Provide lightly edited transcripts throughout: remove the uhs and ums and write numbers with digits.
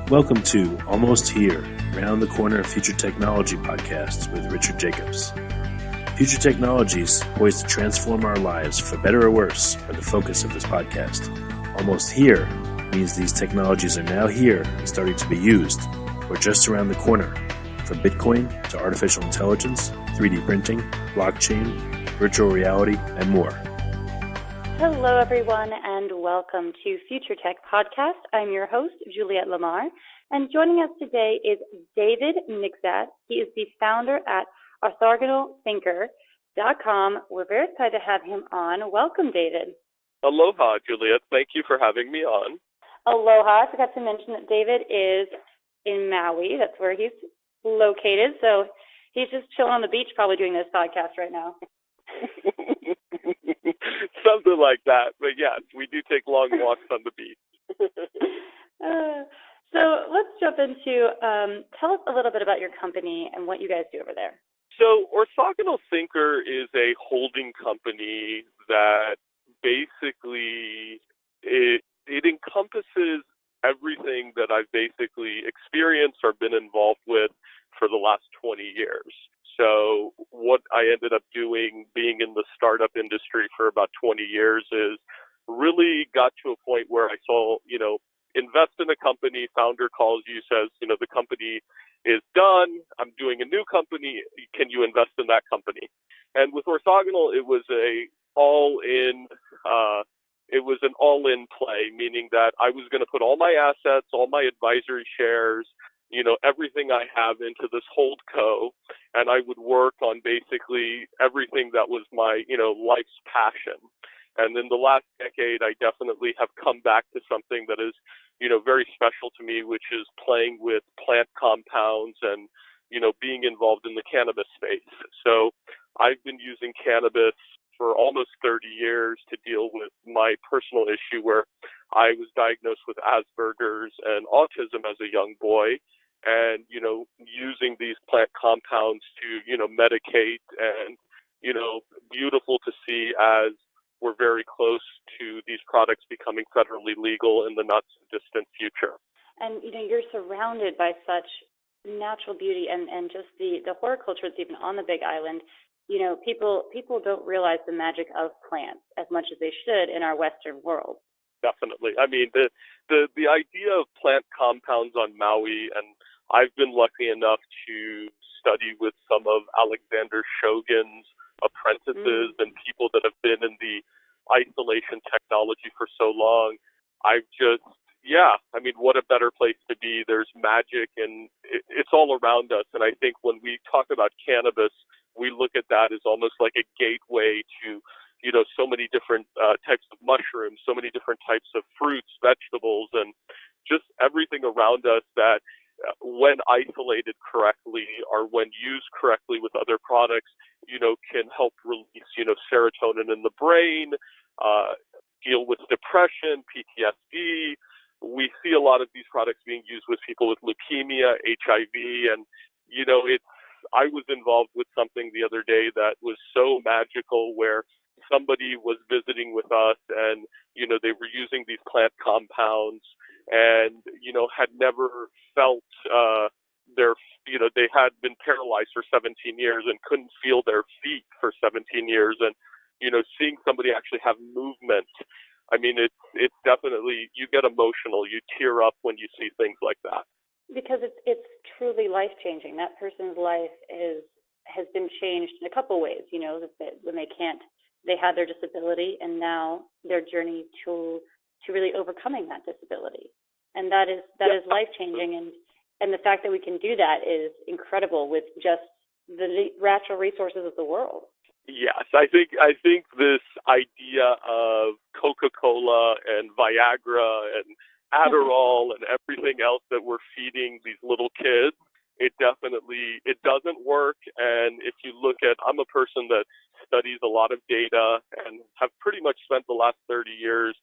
Welcome to Almost Here, Round the Corner Future Technology Podcast with Richard Jacobs. Future technologies poised to transform our lives for better or worse are the focus of this podcast. Almost here means these technologies are now here and starting to be used, or just around the corner, from Bitcoin to artificial intelligence, 3D printing, blockchain, virtual reality, and more. Hello, everyone, and welcome to Future Tech Podcast. I'm your host, Juliette Lamar, and joining us today is David Nixat. He is the founder at orthogonalthinker.com. We're very excited to have him on. Welcome, David. Aloha, Juliette. Thank you for having me on. Aloha. I forgot to mention that David is in Maui. That's where he's located, so he's just chilling on the beach probably doing this podcast right now. Something like that. But yes, we do take long walks on the beach. So let's jump into, tell us a little bit about your company and what you guys do over there. So Orthogonal Thinker is a holding company that basically it encompasses everything that I've basically experienced or been involved with for the last 20 years. So what I ended up doing, being in the startup industry for about 20 years, is really got to a point where I saw, invest in a company, founder calls you, says, the company is done, I'm doing a new company, can you invest in that company? And with Orthogonal, it was an all-in play, meaning that I was going to put all my assets, all my advisory shares, everything I have into this holdco, and I would work on basically everything that was my, life's passion. And in the last decade, I definitely have come back to something that is, very special to me, which is playing with plant compounds and, being involved in the cannabis space. So I've been using cannabis for almost 30 years to deal with my personal issue where I was diagnosed with Asperger's and autism as a young boy. And, using these plant compounds to, medicate and, beautiful to see as we're very close to these products becoming federally legal in the not so distant future. And, you're surrounded by such natural beauty and just the horticulture that's even on the Big Island. People don't realize the magic of plants as much as they should in our Western world. Definitely. I mean, the idea of plant compounds on Maui, and I've been lucky enough to study with some of Alexander Shogun's apprentices and people that have been in the isolation technology for so long. What a better place to be. There's magic and it's all around us. And I think when we talk about cannabis, we look at that as almost like a gateway to so many different types of mushrooms, so many different types of fruits, vegetables, and just everything around us that when isolated correctly or when used correctly with other products, can help release, serotonin in the brain, deal with depression, PTSD. We see a lot of these products being used with people with leukemia, HIV, and, I was involved with something the other day that was so magical where somebody was visiting with us and, they were using these plant compounds and, had never felt they had been paralyzed for 17 years and couldn't feel their feet for 17 years. And, seeing somebody actually have movement, I mean, it's definitely, you get emotional, you tear up when you see things like that. Because it's truly life-changing. That person's life has been changed in a couple ways, that when they had their disability and now their journey to really overcoming that disability. And that is life-changing. And the fact that we can do that is incredible with just the natural resources of the world. Yes, I think this idea of Coca-Cola and Viagra and Adderall and everything else that we're feeding these little kids, it doesn't work. And if you look at, I'm a person that studies a lot of data and have pretty much spent the last 30 years,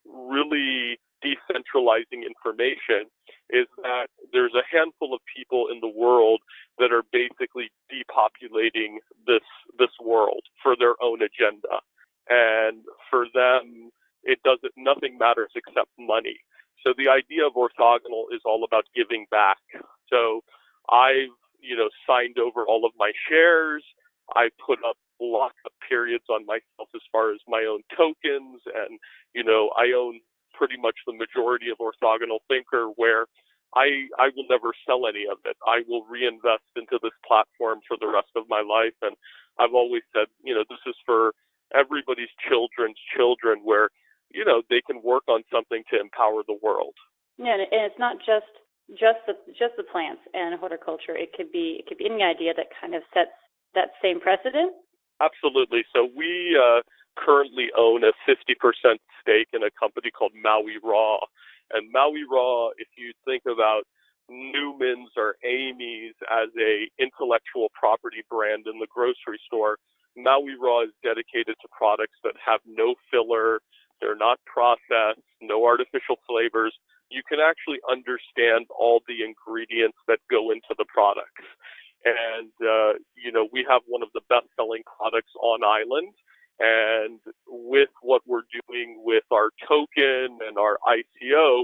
really decentralizing information, is that there's a handful of people in the world that are basically depopulating this world for their own agenda. And for them, nothing matters except money. So the idea of orthogonal is all about giving back. So I've, signed over all of my shares. I put up lockup periods on myself as far as my own tokens. And, I own pretty much the majority of Orthogonal Thinker, where I will never sell any of it. I will reinvest into this platform for the rest of my life. And I've always said, this is for everybody's children's children, where, they can work on something to empower the world. Yeah, and it's not just the plants and horticulture. It could be any idea that kind of sets that same precedent. Absolutely. So we currently own a 50% stake in a company called Maui Raw. And Maui Raw, if you think about Newman's or Amy's as a intellectual property brand in the grocery store, Maui Raw is dedicated to products that have no filler, they're not processed, no artificial flavors. You can actually understand all the ingredients that go into the products. And, we have one of the best-selling products on island. And with what we're doing with our token and our ICO,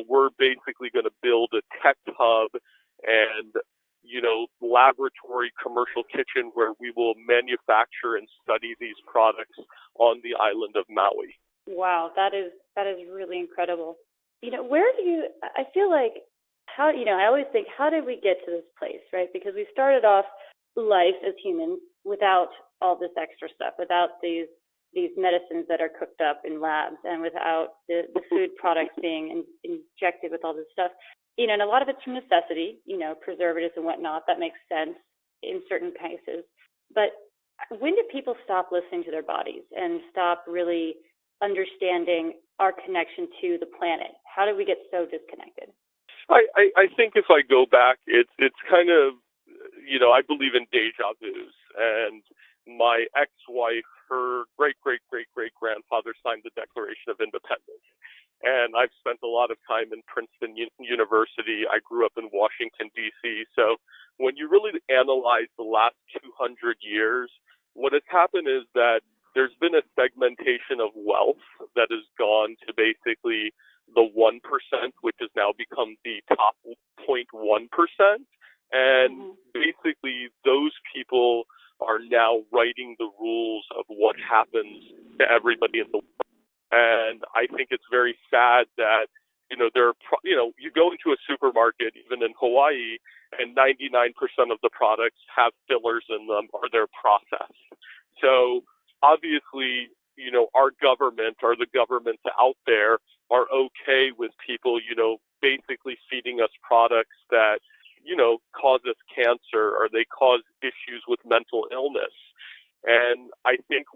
we're basically going to build a tech hub and, laboratory commercial kitchen where we will manufacture and study these products on the island of Maui. Wow, that is really incredible. I feel like, I always think, how did we get to this place, right? Because we started off life as humans without all this extra stuff, without these medicines that are cooked up in labs, and without the food products being injected with all this stuff. And a lot of it's from necessity, preservatives and whatnot. That makes sense in certain cases. But when did people stop listening to their bodies and stop really understanding our connection to the planet? How did we get so disconnected? I think if I go back, it's kind of, I believe in deja vus. And my ex-wife, her great-great-great-great-grandfather signed the Declaration of Independence. And I've spent a lot of time in Princeton University. I grew up in Washington, D.C. So when you really analyze the last 200 years, what has happened is that there's been a segmentation of wealth that has gone to basically the 1%, which has now become the top 0.1%. And basically those people are now writing the rules of what happens to everybody in the world. And I think it's very sad that, you go into a supermarket, even in Hawaii, and 99% of the products have fillers in them or they're processed. So obviously, our government or the governments out there are okay with people, basically feeding us products that, cause us cancer or they cause issues with mental illness. And I think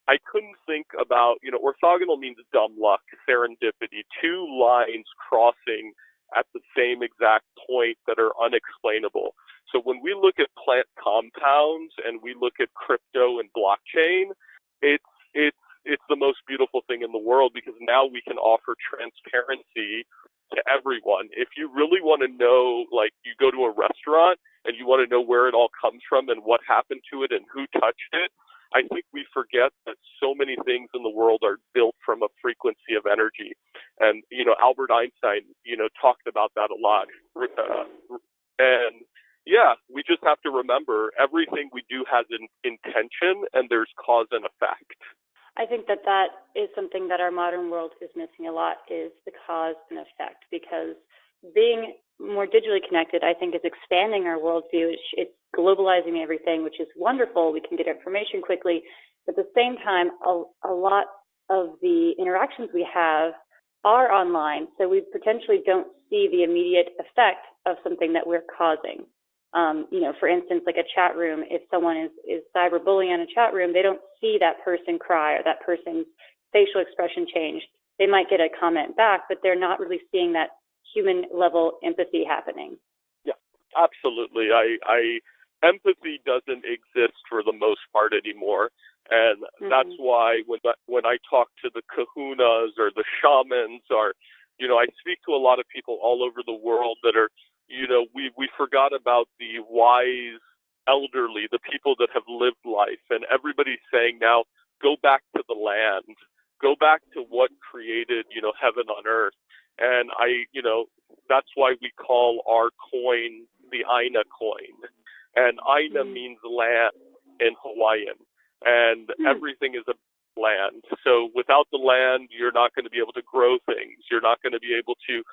I couldn't think about, orthogonal means dumb luck, serendipity, two lines crossing at the same exact point that are unexplainable. So when we look at plant compounds and we look at crypto and blockchain, it's the most beautiful thing in the world, because now we can offer transparency to everyone. If you really want to know, like you go to a restaurant and you want to know where it all comes from and what happened to it and who touched it, I think we forget that so many things in the world are built from a frequency of energy. And, Albert Einstein, talked about that a lot. And yeah, we just have to remember everything we do has an intention, and there's cause and effect. I think that is something that our modern world is missing a lot, is the cause and effect, because being more digitally connected, I think, is expanding our worldview. It's globalizing everything, which is wonderful. We can get information quickly. But at the same time, a lot of the interactions we have are online, so we potentially don't see the immediate effect of something that we're causing. For instance, like a chat room, if someone is cyberbullying in a chat room, they don't see that person cry or that person's facial expression change. They might get a comment back, but they're not really seeing that human level empathy happening. Yeah, absolutely. Empathy doesn't exist for the most part anymore. And that's why when I talk to the kahunas or the shamans, or, I speak to a lot of people all over the world that are, we forgot about the wise elderly, the people that have lived life. And everybody's saying now, go back to the land, go back to what created, heaven on earth. And that's why we call our coin the Aina coin. And Aina means land in Hawaiian. And everything is a land. So without the land, you're not going to be able to grow things. You're not going to be able to,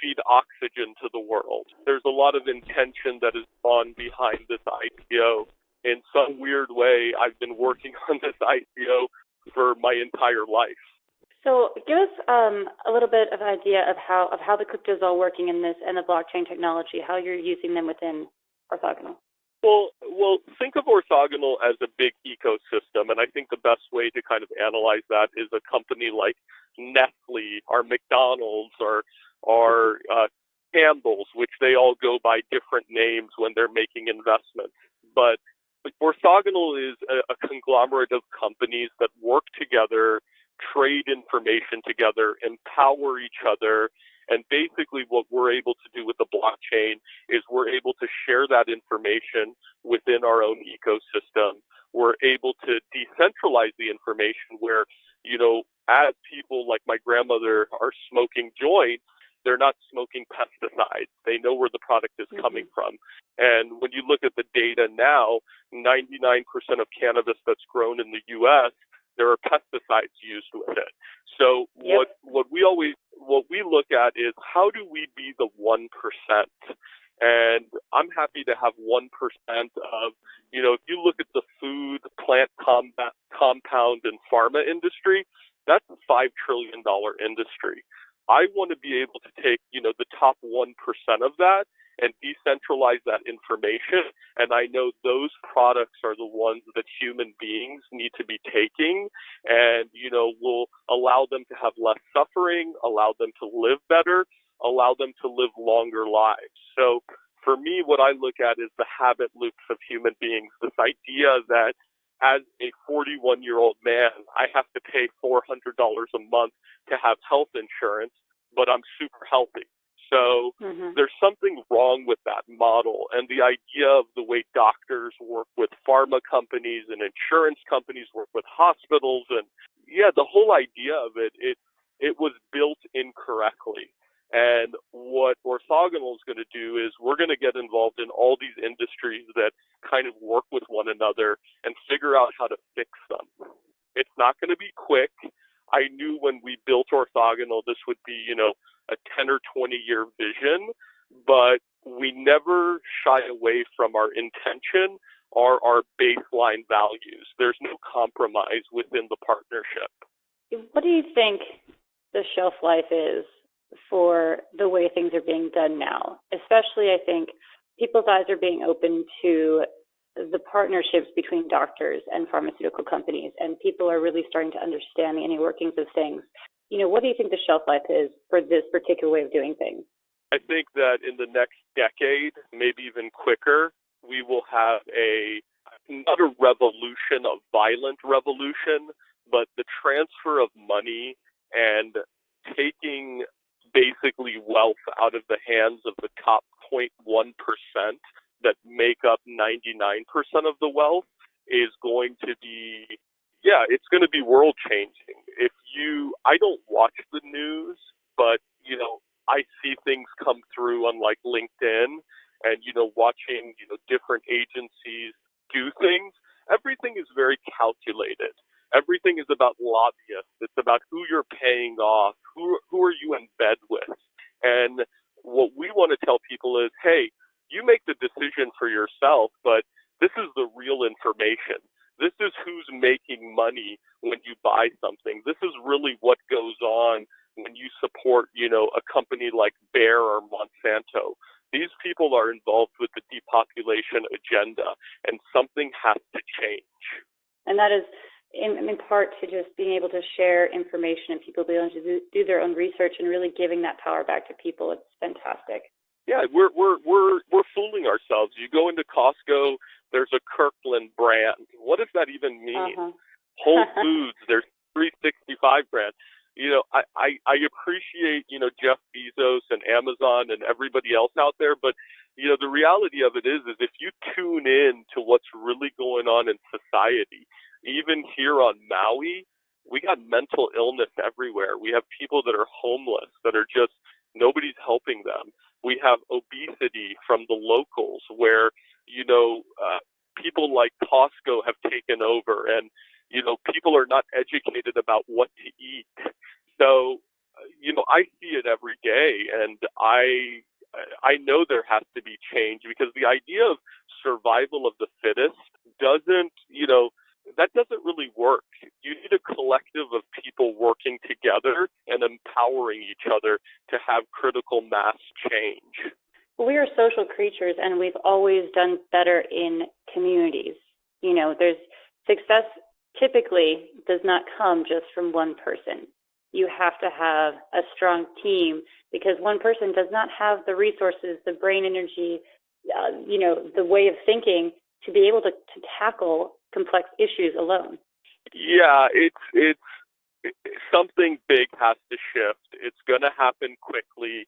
feed oxygen to the world. There's a lot of intention that is gone behind this IPO. In some weird way, I've been working on this IPO for my entire life. So give us a little bit of an idea of how the crypto is all working in this and the blockchain technology, how you're using them within Orthogonal. Well, think of Orthogonal as a big ecosystem, and I think the best way to kind of analyze that is a company like Nestle or McDonald's or Campbell's, which they all go by different names when they're making investments. But Orthogonal is a conglomerate of companies that work together, trade information together, empower each other. And basically what we're able to do with the blockchain is we're able to share that information within our own ecosystem. We're able to decentralize the information where, as people like my grandmother are smoking joints, they're not smoking pesticides. They know where the product is coming from. And when you look at the data now, 99% of cannabis that's grown in the U.S., there are pesticides used with it. So what we look at is how do we be the 1%? And I'm happy to have 1% of, if you look at the food, plant compound, and pharma industry, that's a $5 trillion industry. I want to be able to take, the top 1% of that and decentralize that information. And I know those products are the ones that human beings need to be taking and, will allow them to have less suffering, allow them to live better, allow them to live longer lives. So for me, what I look at is the habit loops of human beings, this idea that as a 41-year-old man, I have to pay $400 a month to have health insurance, but I'm super healthy. So there's something wrong with that model. And the idea of the way doctors work with pharma companies and insurance companies work with hospitals, and the whole idea of it was built incorrectly. And what Orthogonal is going to do is we're going to get involved in all these industries that kind of work with one another and figure out how to fix them. It's not going to be quick. I knew when we built Orthogonal, this would be, a 10 or 20 year vision, but we never shy away from our intention or our baseline values. There's no compromise within the partnership. What do you think the shelf life is for the way things are being done now? Especially, I think people's eyes are being open to the partnerships between doctors and pharmaceutical companies, and people are really starting to understand the inner workings of things. What do you think the shelf life is for this particular way of doing things? I think that in the next decade, maybe even quicker, we will have not a revolution, a violent revolution, but the transfer of money and taking basically wealth out of the hands of the top 0.1% that make up 99% of the wealth is going to be, it's going to be world changing. I don't watch the news, but, I see things come through on like LinkedIn and, watching, different agencies do things. Everything is very calculated. Everything is about lobbyists. It's about who you're paying off, who are you in bed with. And what we want to tell people is, hey, you make the decision for yourself, but this is the real information. This is who's making money when you buy something. This is really what goes on when you support, a company like Bayer or Monsanto. These people are involved with the depopulation agenda, and something has to change. And that is in part to just being able to share information and people being able to do their own research and really giving that power back to people. It's fantastic. Yeah, we're fooling ourselves. You go into Costco, there's a Kirkland brand. What does that even mean? Whole Foods, there's 365 brand. I appreciate, Jeff Bezos and Amazon and everybody else out there, but, the reality of it is if you tune in to what's really going on in society, even here on Maui, we got mental illness everywhere. We have people that are homeless, that are just, nobody's helping them. We have obesity from the locals where, people like Costco have taken over, and, people are not educated about what to eat. So, I see it every day, and I know there has to be change, because the idea of survival of the fittest doesn't, that doesn't really work. You need a collective of people working together and empowering each other to have critical mass change. We are social creatures, and we've always done better in communities. There's success typically does not come just from one person. You have to have a strong team, because one person does not have the resources, the brain energy, the way of thinking to be able to tackle complex issues alone. Yeah, it's something big has to shift. It's going to happen quickly,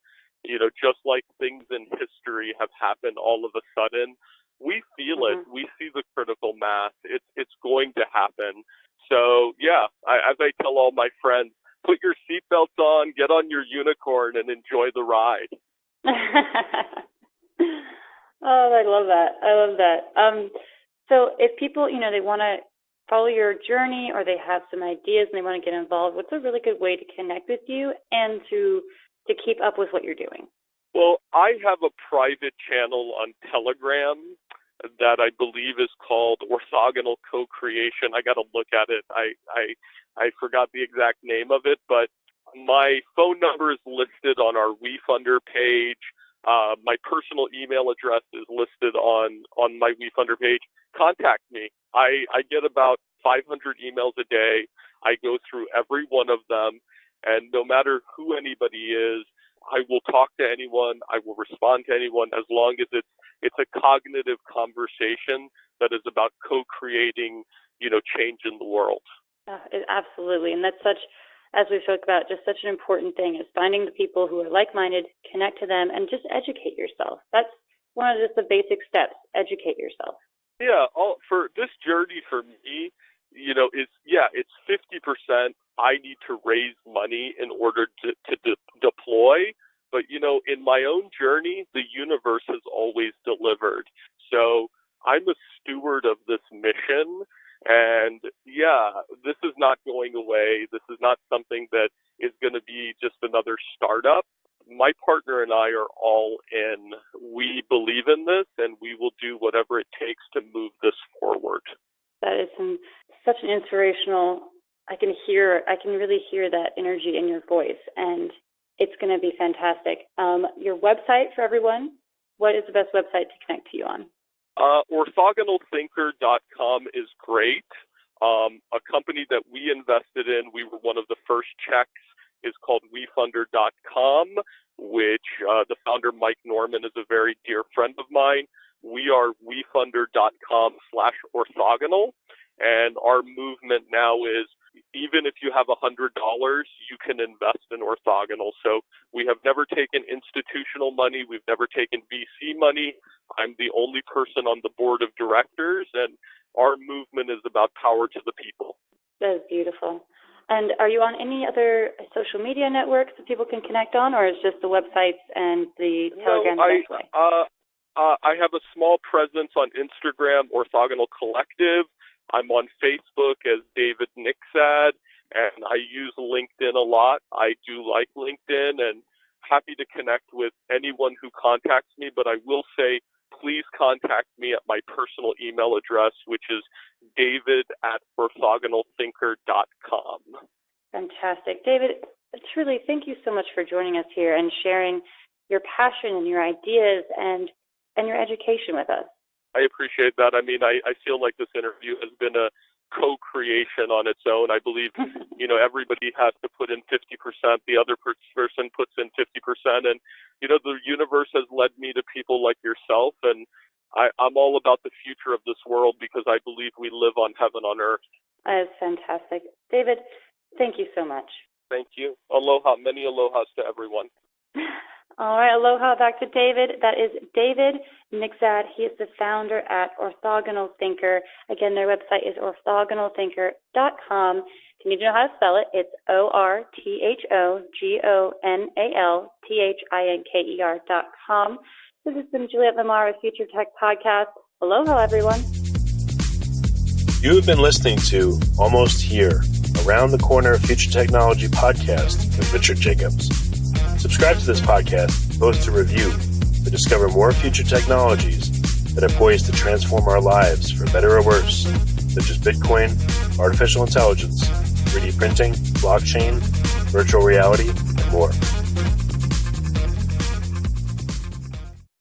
just like things in history have happened all of a sudden. We feel it. We see the critical mass. It's going to happen. So, yeah, as I tell all my friends, put your seatbelts on, get on your unicorn, and enjoy the ride. Oh, I love that. So if people, they want to follow your journey, or they have some ideas and they want to get involved, what's a really good way to connect with you and to keep up with what you're doing? Well, I have a private channel on Telegram that I believe is called Orthogonal Co-Creation. I got to look at it. I forgot the exact name of it, but my phone number is listed on our WeFunder page. My personal email address is listed on my WeFunder page. Contact me. I get about 500 emails a day. I go through every one of them, and no matter who anybody is, I will talk to anyone. I will respond to anyone, as long as it's a cognitive conversation that is about co-creating, change in the world. Absolutely, and that's as we spoke about, just such an important thing is finding the people who are like-minded, connect to them, and just educate yourself. That's one of just the basic steps. Educate yourself. Yeah, for this journey for me, it's 50%. I need to raise money in order to deploy. But, in my own journey, the universe has always delivered. So I'm a steward of this mission. And, this is not going away. This is not something that is going to be just another startup. My partner and I are all in. We believe in this, and we will do whatever it takes to move this forward. That is such an inspirational. I can really hear that energy in your voice, and it's going to be fantastic. Your website for everyone, what is the best website to connect to you on? Orthogonalthinker.com is great. A company that we invested in, we were one of the first checks, is called WeFunder.com, which the founder, Mike Norman, is a very dear friend of mine. We are WeFunder.com/orthogonal, and our movement now is, even if you have $100, you can invest in Orthogonal. So we have never taken institutional money. We've never taken VC money. I'm the only person on the board of directors, and our movement is about power to the people. That is beautiful. And are you on any other social media networks that people can connect on, or is just the websites and the Telegram the best way? I have a small presence on Instagram, Orthogonal Collective. I'm on Facebook as David Nixad, and I use LinkedIn a lot. I do like LinkedIn, and happy to connect with anyone who contacts me, but I will say, please contact me at my personal email address, which is david@orthogonalthinker.com. Fantastic. David, truly, thank you so much for joining us here and sharing your passion and your ideas and your education with us. I appreciate that. I mean, I feel like this interview has been a co-creation on its own. I believe, everybody has to put in 50%. The other person puts in 50%. And, the universe has led me to people like yourself. And I'm all about the future of this world, because I believe we live on heaven on earth. That is fantastic. David, thank you so much. Thank you. Aloha. Many alohas to everyone. All right, aloha back to David. That is David Nixad. He is the founder at Orthogonal Thinker. Again, their website is orthogonalthinker.com. If you need to know how to spell it, it's orthogonalthinker.com. This has been Juliette Lamar of Future Tech Podcast. Aloha, everyone. You have been listening to Almost Here, Around the Corner Future Technology Podcast with Richard Jacobs. Subscribe to this podcast, post a review to discover more future technologies that are poised to transform our lives for better or worse, such as Bitcoin, artificial intelligence, 3D printing, blockchain, virtual reality, and more.